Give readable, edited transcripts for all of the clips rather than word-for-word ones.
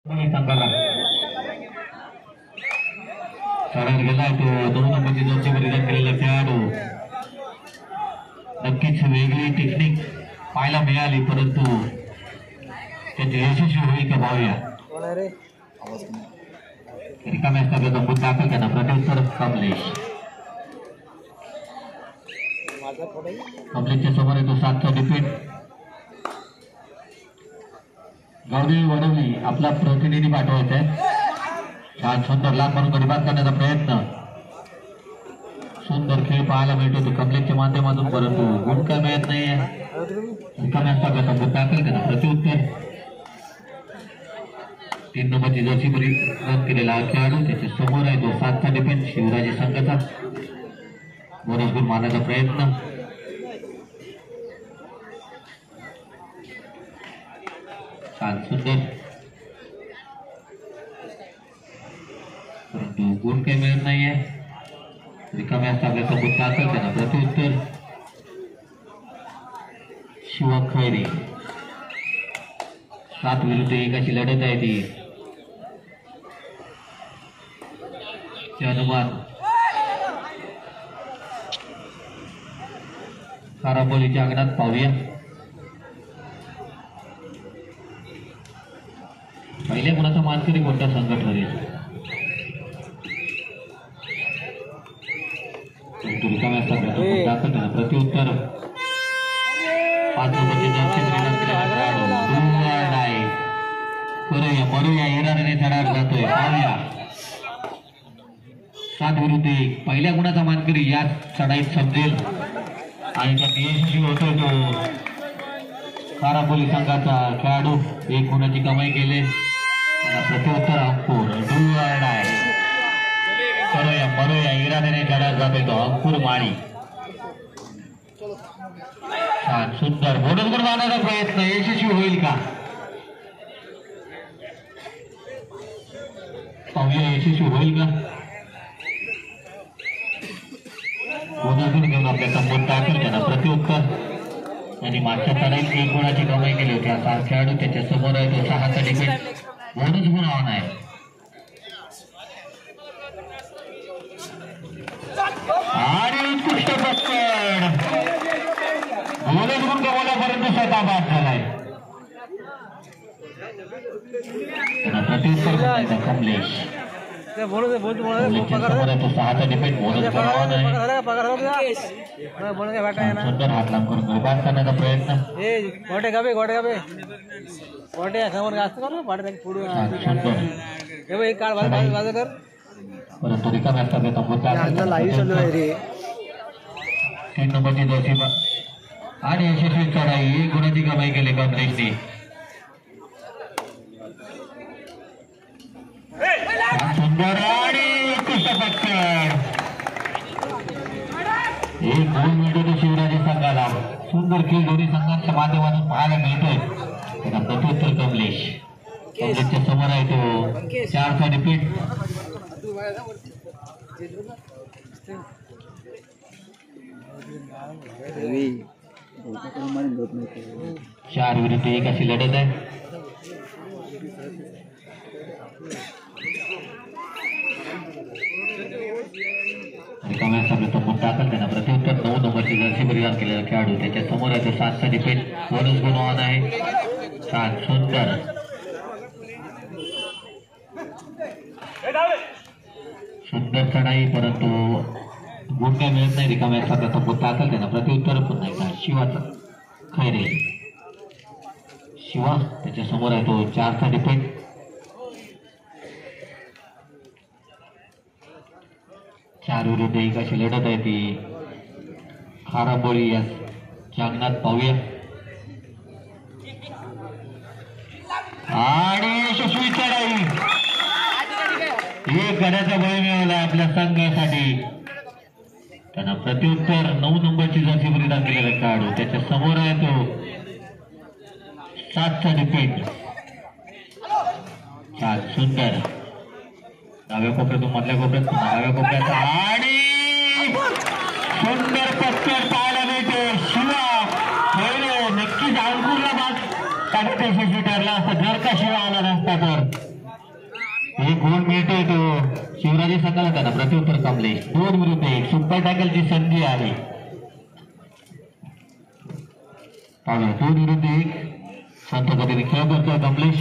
संघाला चढायला गेलाय तो 2 नंबरची दोनशे परिधान केलेला खेळाडू. नक्कीच वेगळी टेक्निक पाहायला मिळाली, परंतु त्याचे यशस्वी होईल का पाहूया. रिकाम्या स्थानाचा मुद्दा दाखल त्यांना प्रत्युत्तर कमलेश. कमलेशच्या समोर येतो 7चा डिफेंड. गौरी वडवली आपला प्रतिनिधी पाठवायचा आहे. छान सुंदर लाभ म्हणून गडीबाद करण्याचा प्रयत्न. सुंदर खेळ पाहायला मिळतो तो कमलेशच्या माध्यमातून, परंतु गुण काय मिळत नाहीये. रिकाम्या स्थानाचा मुद्दा दाखल त्यांना प्रत्युत्तर. 3 नंबरची जर्सी परिधान केलेला हा खेळाडू. त्याच्या समोर आहे तो 7चा डिफेंड शिवराजी संघाचा. बोनस गुण मारण्याचा प्रयत्न. छान सुंदर, परंतु गुण काही मिळत नाहीये. रिकाम्या स्थानाचा मुद्दा दाखल त्यांना प्रत्युत्तर. शिवा खैरे 7 विरुद्ध 1 अशी लढत आहे ती. अनुमान खाराबोलीच्या अंगणात पाहूया. पहिले कोणाचा मानकरी कोणता संघ ठरेल. रिकाम्या स्थानाचा दाखल त्यांना प्रत्युत्तर. 5 नंबरचे जर्सी परिधान केलेला करूया मरूया येणाऱ्याने चढायला जातोय. पाहूया 7 विरुद्ध 1 पहिल्या गुणाचा मानकरी या चढाईत समजेल आणि त्या यशस्वी होतोय तो खाराबोली संघाचा खेळाडू. 1 गुणाची कमाई केले. प्रत्युत्तर अंकुर डुवार्ड आहे. करूया मरूया इराद्याने चढायला जातोय तो अंकुर माळी. छान सुंदर बोनस गुण मारण्याचा प्रयत्न यशस्वी होईल का पाहूया. यशस्वी होईल का. बोनस गुण घेऊन आपल्या मुद्दा दाखल त्यांना प्रत्युत्तर. आणि मागच्या चढाईत 1 गुणाची कमाई केली होती. हा खेळाडू त्याच्या समोर आहे तो 6चा डिफेंड. बोनस गुण ऑन आहे. आणि उत्कृष्ट पकड. बोनस गुण गमावल्यापर्यंत स्वतः बाद झालाय. त्यांना प्रत्युत्तर करायचा कमलेश. सुंदर हात लांब करून गडीबाद करण्याचा प्रयत्न. परंतु रिकाम्या स्थानाचा मुद्दा 3 नंबरची जर्सी आणि यशस्वी चढाई 1 गुणाची कमाई केली कमलेशने. सुंदर आणि उत्कृष्ट पकड. 1 गुण मिळतो तो शिवराजी संघाला. सुंदर खेळ दोन्ही संघांच्या माध्यमातून पाहायला मिळतोय. त्याला प्रत्युत्तर कमलेश. कमलेशच्या समोर आहे तो 4चा डिफेंड. चार विरुद्ध 1 अशी लढत आहे. रिकाम्या स्थानाचा मुद्दा दाखल त्यांना प्रत्युत्तर. 9 नंबरची जर्सी परिधान केलेला खेळाडू. त्याच्या समोर आहे तो 7चा डिफेंड. बोनस गुण ऑन आहे. छान सुंदर सुंदर चढाई, परंतु गुण काय मिळत नाही. रिकाम्या स्थानाचा मुद्दा दाखल त्यांना प्रत्युत्तर. पुन्हा एकदा शिवाचा खैरे. शिवा त्याच्या समोर आहे तो 4चा डिफेंड. चार विरुद्ध 1 अशी लढत आहे ती. खाराबोली या अंगणात पाहूया. आणि यशस्वी चढाई. 1 गड्याचा बळी मिळवला आपल्या संघासाठी. त्यांना प्रत्युत्तर. 9 नंबरची जर्सी परिधान केलेला खेळाडू. त्याच्या समोर आहे तो 7चा डिफेंड. छान सुंदर डाव्या कोपऱ्यातून मधल्या कोपऱ्यात डाव्या कोपऱ्यात आणि सुंदर पत्कर पाहायला मिळते. शिवा नक्कीच अंकुरला बाद काढते ठरला असता जर का शिवा आला नसता तर. गुण मिळतोय तो शिवराजी संघाला त्यांना प्रत्युत्तर कमलेश 2 विरुद्ध 1 सुपर टॅकलची संधी आहे 2 विरुद्ध 1 संत पद्धतीने खेळ करतोय कमलेश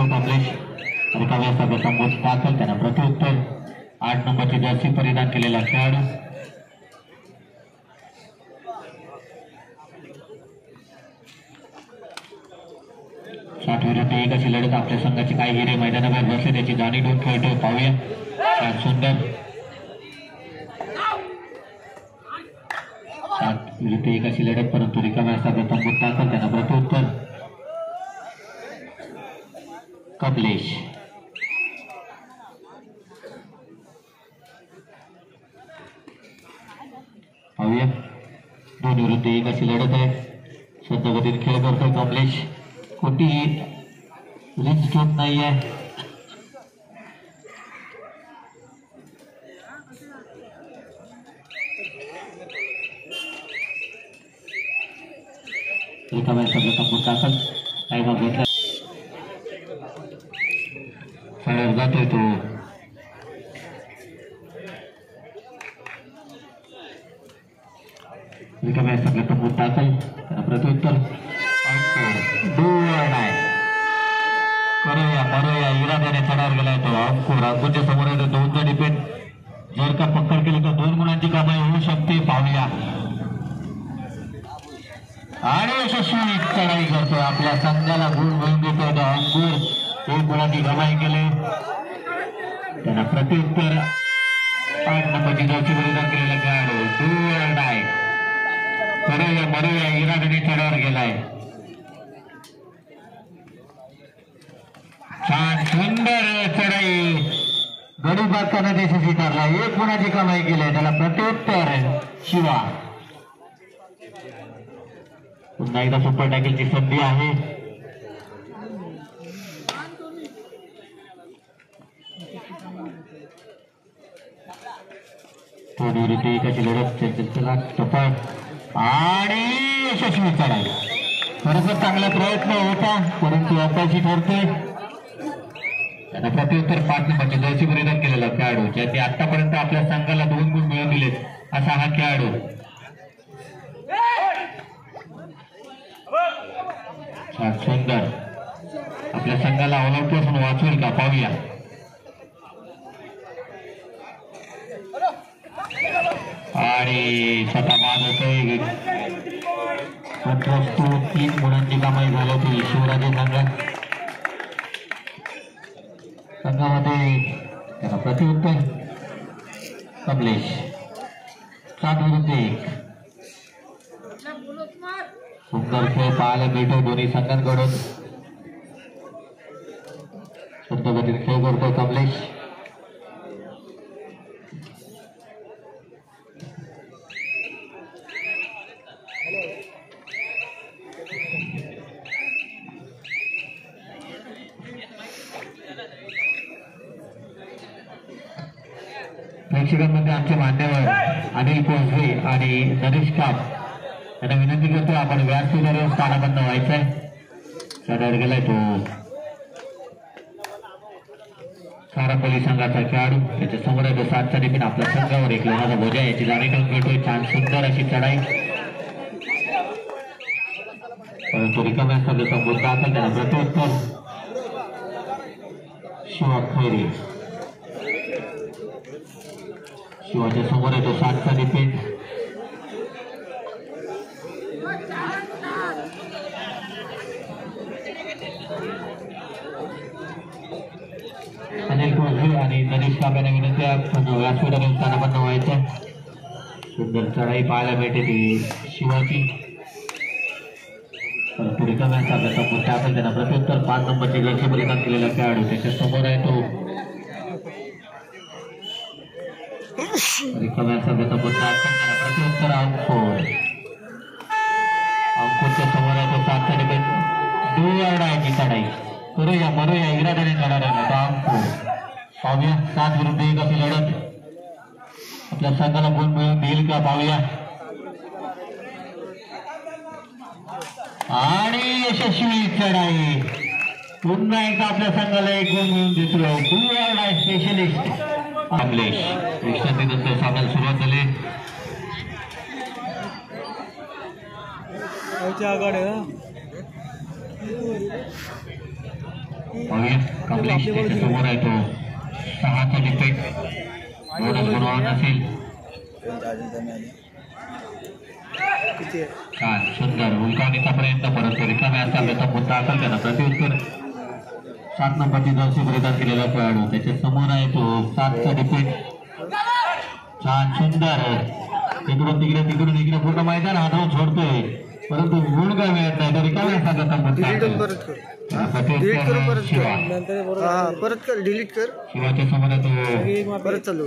कमलेश रिकाम्या सभेचा मोठ दाखल त्यांना प्रत्युत्तर 8 नंबरची जर्सी परिधान केलेला खेळाडू 60 विरुद्ध 1 अशी लढत आपल्या संघाची काही हिरे मैदानाबाहेर बसले त्याची जाणीव ठेवून खेळतोय पाहूया सुंदर 60 विरुद्ध 1 अशी लढत परंतु रिकाम्या सभेचा मोठ दाखल त्यांना प्रत्युत्तर कमलेश पाहूया 2 विरुद्ध 1 अशी लढत आहे संत गतीने खेळ करतोय कमलेश कोणतीही रिस्क घेत नाहीये रिकाम्या सभेचा मोठ दाखल काही भाग घेतला जातोय तो रिकाम्या सगळ्याचा मूठ दाखल प्रत्युत्तर करूया इराद्याने चढावर गेलाय तो अंकुरच्या समोर आहे 2चा डिपेंड जर का पकड केली तर 2 गुणांची कमाई होऊ शकते पाहूया आणि यशस्वी चढाई करतोय आपल्या संघाला गुण मिळून देतोय तो अंकुर 1 गुणांची कमाई केली त्यांना प्रत्युत्तर 8 नंबरची जर्सी परिधान केलेला खेळाडू करूया इराद्याने चढावर गेलाय छान सुंदर चढाई गडी बाद करण्यात यशस्वी ठरला 1 गुणाची कमाई केली त्याला प्रत्युत्तर शिवा पुन्हा एकदा सुपर टॅकलची संधी आहे विरुद्ध 1 अशी लढत सफळ आणि यशस्वी चढाई खरोखर चांगला प्रयत्न होता परंतु अपयशी ठरतोय त्यांना प्रत्युत्तर 5 नंबरची जर्सी परिधान केलेला खेळाडू ज्यांनी आतापर्यंत आपल्या संघाला 2 गुण मिळवून दिलेत असा हा खेळाडू सुंदर आपल्या संघाला ऑलिम्पिकपासून वाचवेल का पाहूया आणि स्वतः बाद होतोय 3 गुणांची कमाई झाली होती शिवराजी संघामध्ये त्याला प्रत्युत्तर कमलेश 7 विरुद्ध 1 सुंदर खेळ पाहायला मिळतो दोन्ही संघांकडून शुद्ध गतीने खेळ करतो कमलेश प्रेक्षकांमध्ये आमचे मान्यवर अनिल कोसरे आणि नरेश काप यांना विनंती करतो आपण व्यासपीठावर स्थानापन्न व्हायचंय चढावर गेलाय तो खारापोली संघाचा खेळाडू त्याच्या समोर आहे तो 7चा डिपेंड आपल्या संघावर एक लोहाचा बोजा याची जाणीव करून घेतोय छान सुंदर अशी चढाई परंतु रिकाम्या सभेचा मुद्दा असेल त्याला प्रत्युत्तर शिवा खैरे शिवाच्या समोर आहे तो 7चा डिपेंड अनिल कोसरे आणि नरेश काप यांना विनंती व्यासपीठावर स्थानापन्न व्हायचं सुंदर चढाई पाहायला मिळते ती शिवाची परंतु रिकाम्या सभेचा मुद्दा असेल त्यांना प्रत्युत्तर 5 नंबरची जर्सी परिधान केलेला खेळाडू त्याच्या समोर आहे तो रिकाम्या सभेचा मुद्दा असेल त्यांना प्रत्युत्तर अंकुरच्या समोर आहे तो 7चा डिपेंड दुर्याची चढाई करूया इराद्याने चढायला अंकुर पाहूया 7 विरुद्ध 1 अशी लढत आपल्या संघाला गुण मिळून देईल का पाहूया. आणि यशस्वी चढाई पुन्हा एकदा आपल्या संघाला एक गुण मिळून देतोय स्पेशलिस्ट कमलेश. विश्रांतीनंतर सामन्याला सुरुवात झाली. कमलेश त्याच्या समोर आहे तो 6चा डिफेक्ट बोनस बनवा नसेल. छान सुंदर उलकावणीचा प्रयत्न परंतु रिकाम्या असता मुद्दा असेल त्यांना प्रत्युत्तर 7 नंबरची जर्सी परिधान केलेला खेळाडू त्याच्या समोर आहे तो 7चा डिफेक्ट. छान सुंदर इकडून तिकडे पूर्ण मैदान हातवून सोडतोय परंतु गुण काय मिळत नाही. तर रिकाम्या असता मुद्दा शिवाच्या समोर आहे तो परत चालू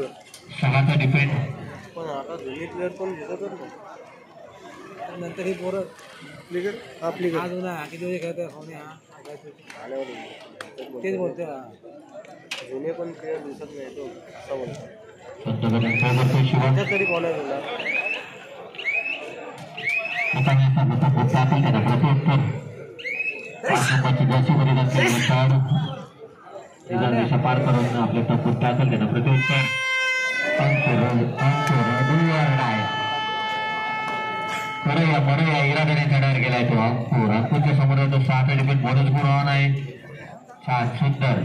6चा डिफेक्ट. नंतर ही पोरं आपली किती खेळत तेच बोलते जुने पण प्लेअर दिसत नाही तो तरी कॉलेज पार करून आपले टप्पूत टाकल त्यांना प्रत्युत्तर बरं या इराद्याने चढायला गेलाय तो अंकुर. अंकुरच्या समोर तो 6चा डिफेक्ट बोनस गुण ऑन आहे. छान सुंदर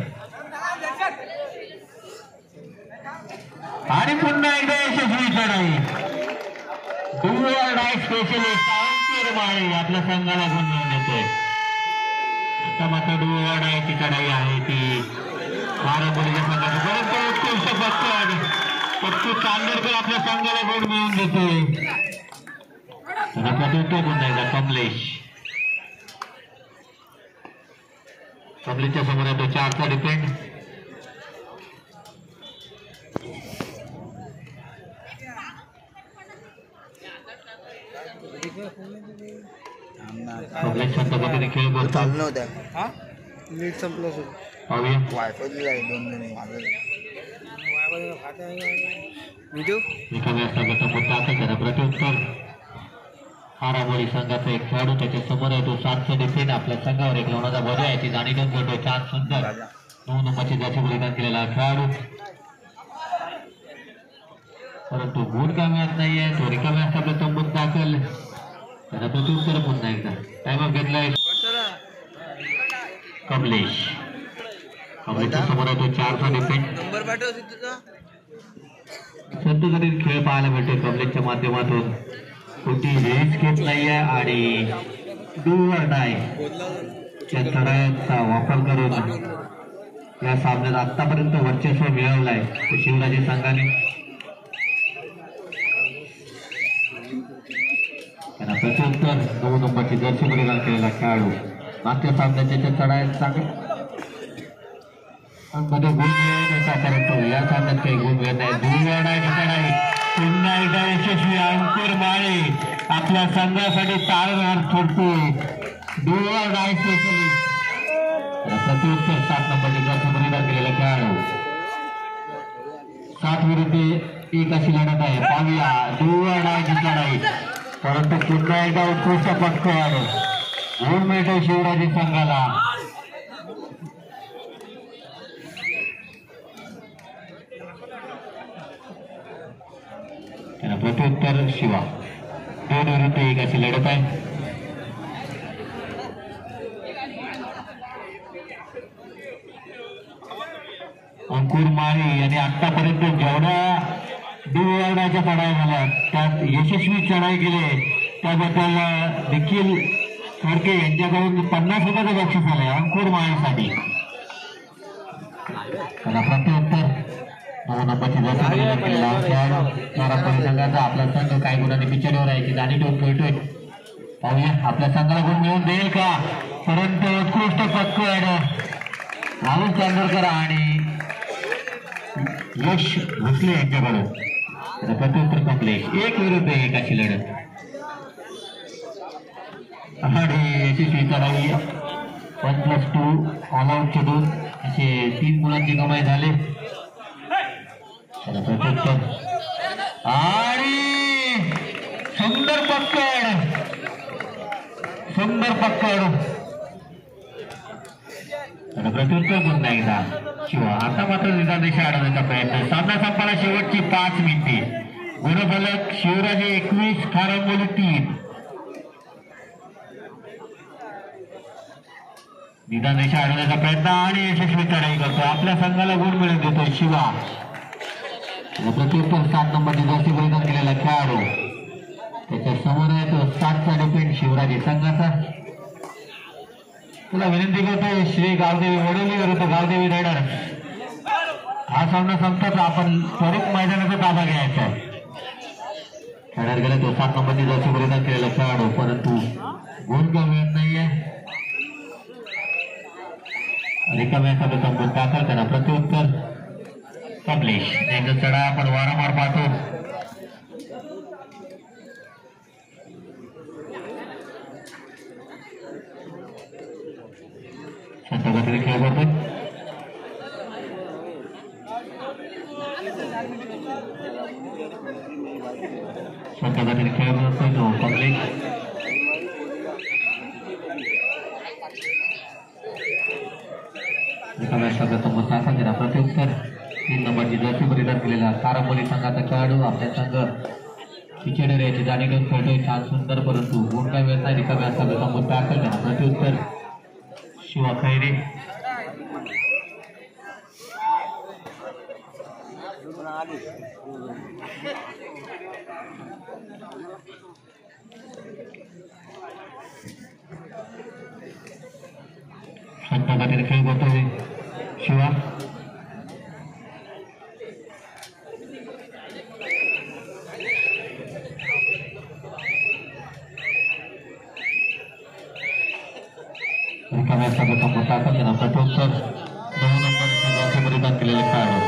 आणि पुन्हा एकदा यशस्वी चढाई स्पेशलिस्ट अंकुर माळी आपल्या संघाला गुण मिळून देतोय. आता मात्र डुवाडायची चढाई आहे ती बारामतीच्या संघाची परंतु उत्कृष्ट पत्तू चांदोरकर आपल्या संघाला गुण मिळवून देतोय. प्रत्युत्तर पुन्हा एकदा कमलेशच्या समोर आहे तो 4चा डिफेंड. कमलेश शांत पद्धतीने खेळ बोलतो. नीट संपलं पाहूया प्रत्युत्तर हाराबोली संघाचा एक खेळाडू त्याच्या समोर आहे तो 7चा डिफेंड. आपल्या संघावर एक लोणाचा बजा आहे ती जाणीव करतो. छान सुंदर 9 नंबरची जर्सी परिधान केलेला खेळाडू परंतु गुण काय मिळत नाहीये. तो रिकाम्या असता आपल्या तंबूत दाखल त्याला प्रत्युत्तर पुन्हा एकदा टाइम घेतलाय कमलेशच्या समोर आहे तो 4चा डिफेंड. संतगडील खेळ पाहायला मिळते कमलेशच्या माध्यमातून. कोणती रेस घेत नाहीये आणि चढाईचा वापर करून या सामन्यात आतापर्यंत वर्चस्व मिळवलाय शिवराजे संघाने. त्यांना प्रत्युत्तर 9 नंबरची जर्सी परिधान केलेला खेळाडू मागच्या सामन्याच्या चढाईत चांगला मध्ये गुण मिळवण्याचा परंतु या सामन्यात काही गुण मिळत नाही. चढाई पुन्हा एकदा यशस्वी अंकुर माळे आपल्या संघासाठी ताळमार फोडतोय. प्रत्युत्तर 7 नंबरची जर्सी परिधान केलेला खेळाडू 7 विरुद्ध 1 अशी लढत आहे. पाहूया चढाई परंतु पुन्हा एकदा उत्कृष्ट पटकन गुण मिळतो शिवराजी संघाला. प्रत्युत्तर शिवा 2 विरुद्ध 1 अशी लढत आहे. अंकुर माळी यांनी आतापर्यंत जेवढ्या डुवाडाच्या चढाई झाल्या त्यात यशस्वी चढाई केली त्याबद्दल देखील खडके यांच्याकडून 50 रुपयाचं बक्षीस आलंय अंकुर माळीसाठी. त्याला प्रत्युत्तर 9 नंबरची संघाचा आपला संघ काही गुणांनी पिछाडीवर आहे की जाणी ठेवून खेळतोय. पाहूया आपल्या संघाला गुण मिळवून देईल का. परंतु उत्कृष्ट पटकन राहुल चांदोरकर आणि यश भोसले यांच्याकडून प्रत्युत्तर कमलेश 1 विरुद्ध 1 अशी लढत आणि यशस्वी चढाई 1+2 ऑल आउटचे 2 असे 3 गुणांची कमाई झाली. प्रत्युत्तर आणि सुंदर पकड प्रत्युत्तर पुन्हा एकदा शिवा. आता मात्र दिशा अडवण्याचा प्रयत्न. सामना संपाला शेवटची 5 मिनिटे. गुणफलक शिवराजे 21 खारंबोली 3. निदान दिशा अडवण्याचा प्रयत्न आणि यशस्वी चढाई करतो. आपल्या संघाला गुण मिळवून देतो शिवा. प्रत्युत्तर 7 नंबरची जर्सी परिधान केलेला खेळाडू. त्याच्या समोर आहे तो 7चा डिफेंड शिवराजे संघाचा. तुला विनंती करतोय श्री गावदेवी वडोली विरुद्ध गावदेवी रायडर. हा सामना संपताच आपण त्वरित मैदानाचा ताबा घ्यायचा. खेळायला गेला तो 7 नंबरची जर्सी परिधान केलेला खेळाडू, परंतु गुण का मिळत नाहीये. रिकाम्या तंबूत दाखल करा. प्रत्युत्तर कमलेश. त्यांचा चढा आपण वारंवार पाहतो. संत गतीने खेळ करतो. संत गतीने खेळ करतोय तो कमलेश. प्रत्युत्तर 3 नंबरची जर्सी परिधान केलेला खारंबोली संघाचा खेळाडू. आपल्या संघ पिछेडर याची जाणीव घेऊन खेळतोय. छान सुंदर, परंतु गुण काय मिळत नाही. रिकाम्या संबंध दाखल करा. प्रत्युत्तर शिवा खैरे. संत गतीने खेळ करतोय शिवा. रिकाम्या संबंध दाखल करा. प्रत्युत्तर 9 नंबरची जर्सी परिधान केलेले खेळाडू.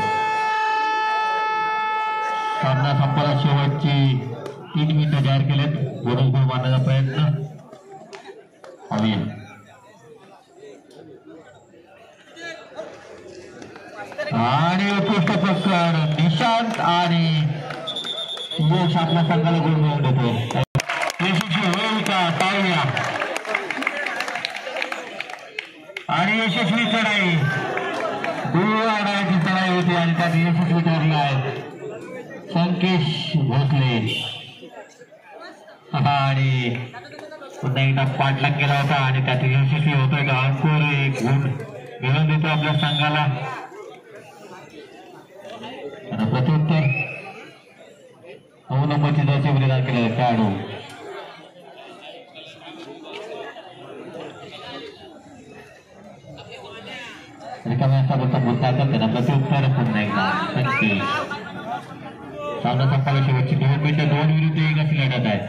सामना संपाला शेवटची 3 मिनिटं जाहीर केलेत. बोनस गुण मारण्याचा प्रयत्न. आणि उत्कृष्ट पकड निशांत आणि यश आपल्या संघाला गुण मिळवून देतो. यशस्वी होईल का पाहूया. आणि यशस्वी चढाई. दूरची चढाई होती आणि त्यात यशस्वी ठरला आहे संकेश भोसले. आणि पुन्हा एकदा पाठलाग केला होता आणि त्यात यशस्वी होतोय. अंकुर एक गुण मिळवून देतो आपल्या संघाला. प्रत्युत्तर 9 नंबरची जर्सी परिधान केलेला खेळाडू. रिकाम्या संबंध दाखल करा. प्रत्युत्तर पुन्हा एकदा संकेश. सामना संपाला शेवटची 2 मिनिटं. 2 विरुद्ध 1 अशी लढत आहे.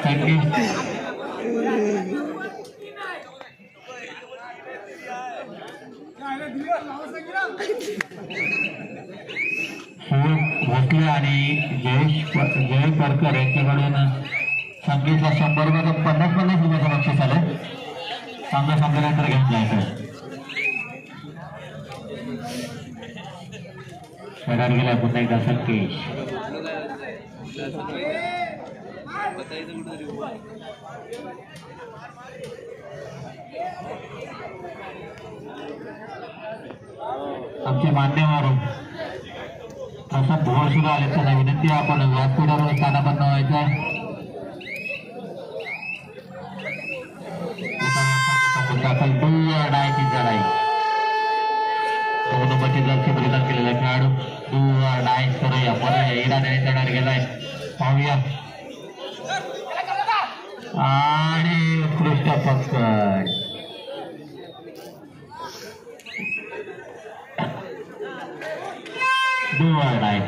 संकेश भोसले आणि जय परकर यांच्याकडून संकेतला 100 रुपयाचं बक्षीस आलं. सामना संपल्यानंतर घेऊन जायचं. खेळायला गेला पुन्हा एकदा संकेश. आमचे मान्यवर प्रसाद भुवा सुद्धा आले. त्यांना विनंती आपण व्यासपीठावर स्थानापन्न व्हायचं. डायची चढाई. 2 नंबरची जर्सी परिधान केलेला खेळाडू. डाय करूया. मला इराद्याने चढायला गेलाय. पाहूया. आणि उत्कृष्ट पकड. डाय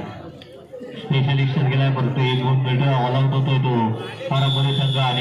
स्पेशलिस्ट गेलाय, परंतु 1 गुण मिळतो. ऑल आउट होतोय तो खारंबोली संघ. आणि